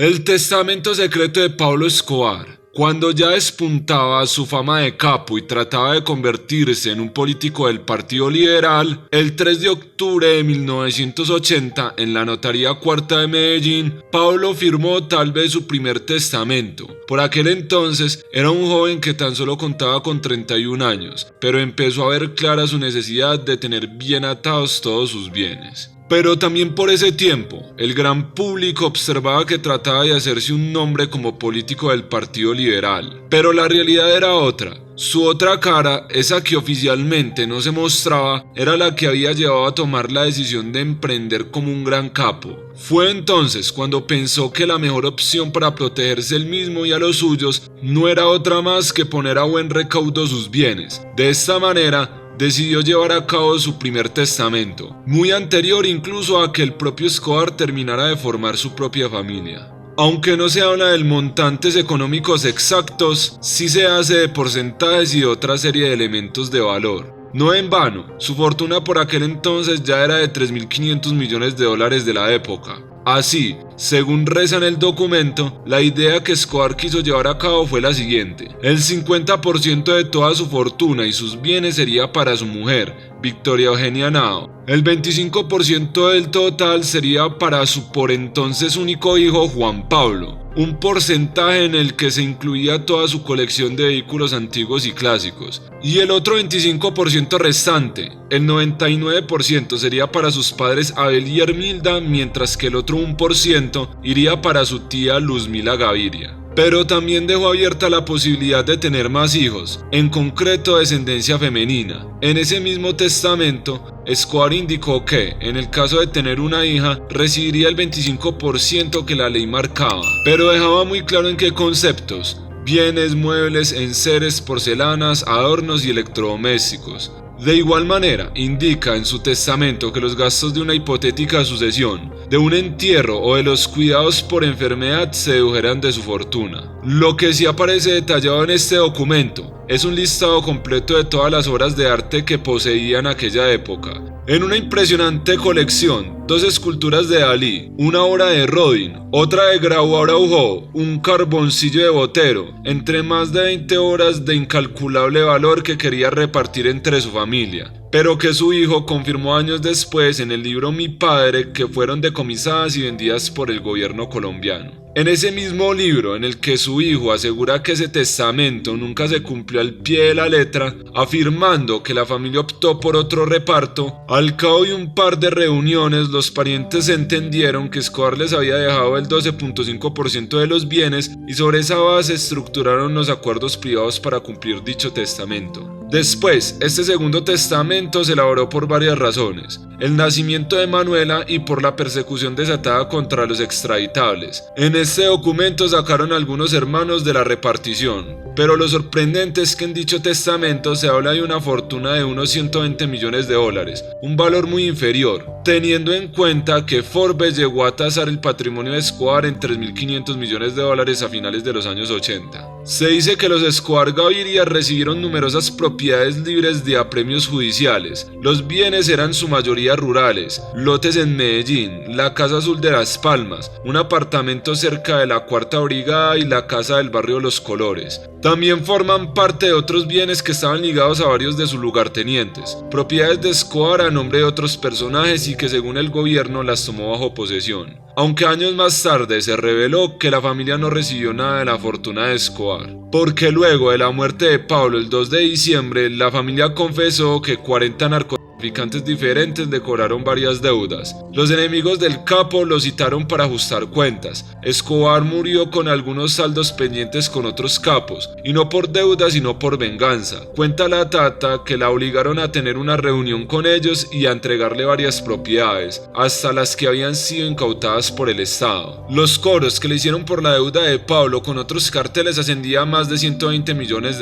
El testamento secreto de Pablo Escobar. Cuando ya despuntaba su fama de capo y trataba de convertirse en un político del Partido Liberal, el 3 de octubre de 1980, en la Notaría Cuarta de Medellín, Pablo firmó tal vez su primer testamento. Por aquel entonces era un joven que tan solo contaba con 31 años, pero empezó a ver clara su necesidad de tener bien atados todos sus bienes. Pero también por ese tiempo, el gran público observaba que trataba de hacerse un nombre como político del Partido Liberal. Pero la realidad era otra. Su otra cara, esa que oficialmente no se mostraba, era la que había llevado a tomar la decisión de emprender como un gran capo. Fue entonces cuando pensó que la mejor opción para protegerse él mismo y a los suyos no era otra más que poner a buen recaudo sus bienes. De esta manera, decidió llevar a cabo su primer testamento, muy anterior incluso a que el propio Escobar terminara de formar su propia familia. Aunque no se habla de montantes económicos exactos, sí se hace de porcentajes y de otra serie de elementos de valor. No en vano, su fortuna por aquel entonces ya era de $3.500 millones de la época. Así, según reza en el documento, la idea que Escobar quiso llevar a cabo fue la siguiente: el 50% de toda su fortuna y sus bienes sería para su mujer, Victoria Eugenia Henao. El 25% del total sería para su por entonces único hijo Juan Pablo, un porcentaje en el que se incluía toda su colección de vehículos antiguos y clásicos. Y el otro 25% restante, el 99%, sería para sus padres Abel y Hermilda, mientras que el otro 1% iría para su tía Luzmila Gaviria. Pero también dejó abierta la posibilidad de tener más hijos, en concreto descendencia femenina. En ese mismo testamento, Escobar indicó que, en el caso de tener una hija, recibiría el 25% que la ley marcaba, pero dejaba muy claro en qué conceptos: bienes, muebles, enseres, porcelanas, adornos y electrodomésticos. De igual manera, indica en su testamento que los gastos de una hipotética sucesión, de un entierro o de los cuidados por enfermedad se dedujeran de su fortuna. Lo que sí aparece detallado en este documento es un listado completo de todas las obras de arte que poseía en aquella época. En una impresionante colección, 2 esculturas de Dalí, una obra de Rodin, otra de Grau Araujo, un carboncillo de Botero, entre más de 20 obras de incalculable valor que quería repartir entre su familia, pero que su hijo confirmó años después en el libro Mi Padre, que fueron decomisadas y vendidas por el gobierno colombiano. En ese mismo libro, en el que su hijo asegura que ese testamento nunca se cumplió al pie de la letra, afirmando que la familia optó por otro reparto, al cabo de un par de reuniones los parientes entendieron que Escobar les había dejado el 12.5% de los bienes y sobre esa base estructuraron los acuerdos privados para cumplir dicho testamento. Después, este segundo testamento se elaboró por varias razones: el nacimiento de Manuela y por la persecución desatada contra los extraditables. En este documento sacaron algunos hermanos de la repartición, pero lo sorprendente es que en dicho testamento se habla de una fortuna de unos $120 millones, un valor muy inferior, teniendo en cuenta que Forbes llegó a tasar el patrimonio de Escobar en $3.500 millones a finales de los años 80. Se dice que los Escobar Gaviria recibieron numerosas propiedades libres de apremios judiciales. Los bienes eran su mayoría rurales: lotes en Medellín, la Casa Azul de Las Palmas, un apartamento cerca de la Cuarta Brigada y la Casa del Barrio Los Colores. También forman parte de otros bienes que estaban ligados a varios de sus lugartenientes, propiedades de Escobar a nombre de otros personajes y que según el gobierno las tomó bajo posesión. Aunque años más tarde se reveló que la familia no recibió nada de la fortuna de Escobar, porque luego de la muerte de Pablo el 2 de diciembre, la familia confesó que 40 narcotraficantes diferentes le cobraron varias deudas. Los enemigos del capo lo citaron para ajustar cuentas. Escobar murió con algunos saldos pendientes con otros capos, y no por deuda sino por venganza. Cuenta la tata que la obligaron a tener una reunión con ellos y a entregarle varias propiedades, hasta las que habían sido incautadas por el Estado. Los cobros que le hicieron por la deuda de Pablo con otros carteles ascendía a más de $120 millones.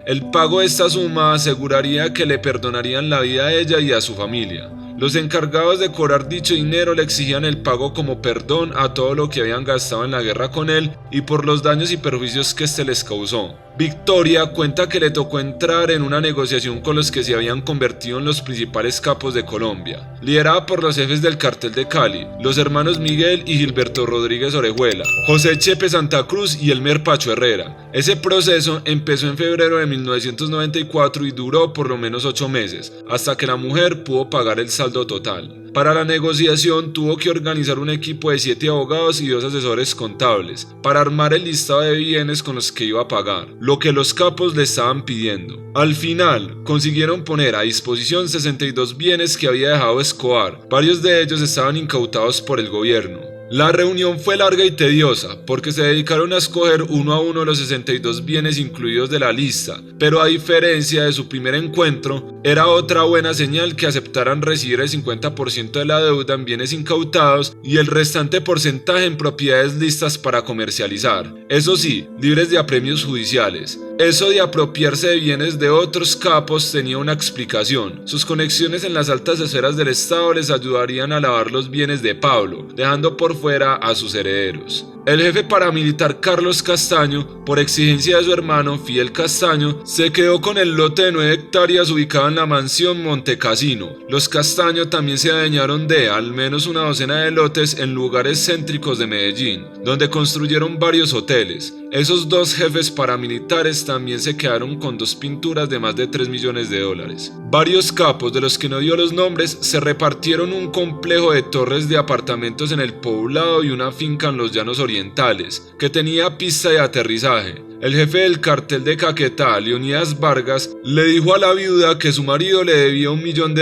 El pago de esta suma aseguraría que le perdonarían la vida a ella y a su familia. Los encargados de cobrar dicho dinero le exigían el pago como perdón a todo lo que habían gastado en la guerra con él y por los daños y perjuicios que éste les causó. Victoria cuenta que le tocó entrar en una negociación con los que se habían convertido en los principales capos de Colombia, liderada por los jefes del cartel de Cali, los hermanos Miguel y Gilberto Rodríguez Orejuela, José Chepe Santa Cruz y Elmer Pacho Herrera. Ese proceso empezó en febrero de 1994 y duró por lo menos 8 meses, hasta que la mujer pudo pagar el saldo total. Para la negociación tuvo que organizar un equipo de 7 abogados y 2 asesores contables para armar el listado de bienes con los que iba a pagar, lo que los capos le estaban pidiendo. Al final, consiguieron poner a disposición 62 bienes que había dejado Escobar, varios de ellos estaban incautados por el gobierno. La reunión fue larga y tediosa, porque se dedicaron a escoger uno a uno los 62 bienes incluidos de la lista, pero a diferencia de su primer encuentro, era otra buena señal que aceptaran recibir el 50% de la deuda en bienes incautados y el restante porcentaje en propiedades listas para comercializar, eso sí, libres de apremios judiciales. Eso de apropiarse de bienes de otros capos tenía una explicación. Sus conexiones en las altas esferas del Estado les ayudarían a lavar los bienes de Pablo, dejando por fuera a sus herederos. El jefe paramilitar Carlos Castaño, por exigencia de su hermano Fidel Castaño, se quedó con el lote de 9 hectáreas ubicado en la mansión Montecassino. Los Castaño también se adueñaron de al menos una docena de lotes en lugares céntricos de Medellín, donde construyeron varios hoteles. Esos 2 jefes paramilitares también se quedaron con 2 pinturas de más de $3 millones. Varios capos, de los que no dio los nombres, se repartieron un complejo de torres de apartamentos en el poblado y una finca en los llanos orientales, que tenía pista de aterrizaje. El jefe del cartel de Caquetá, Leonidas Vargas, le dijo a la viuda que su marido le debía $1 millón.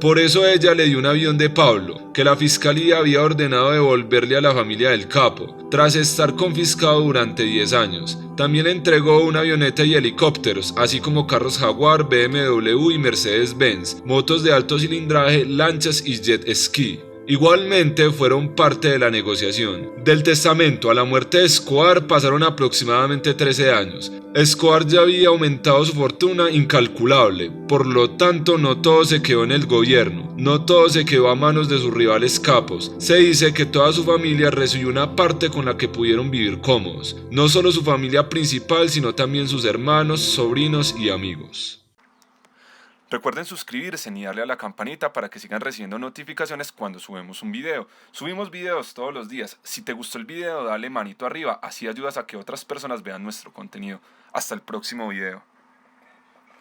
Por eso ella le dio un avión de Pablo, que la fiscalía había ordenado devolverle a la familia del capo, tras estar confiscado durante 10 años. También entregó una avioneta y helicópteros, así como carros Jaguar, BMW y Mercedes-Benz, motos de alto cilindraje, lanchas y jet ski. Igualmente fueron parte de la negociación. Del testamento a la muerte de Escobar pasaron aproximadamente 13 años. Escobar ya había aumentado su fortuna incalculable, por lo tanto no todo se quedó en el gobierno, no todo se quedó a manos de sus rivales capos. Se dice que toda su familia recibió una parte con la que pudieron vivir cómodos, no solo su familia principal, sino también sus hermanos, sobrinos y amigos. Recuerden suscribirse y darle a la campanita para que sigan recibiendo notificaciones cuando subimos un video. Subimos videos todos los días. Si te gustó el video, dale manito arriba, así ayudas a que otras personas vean nuestro contenido. Hasta el próximo video.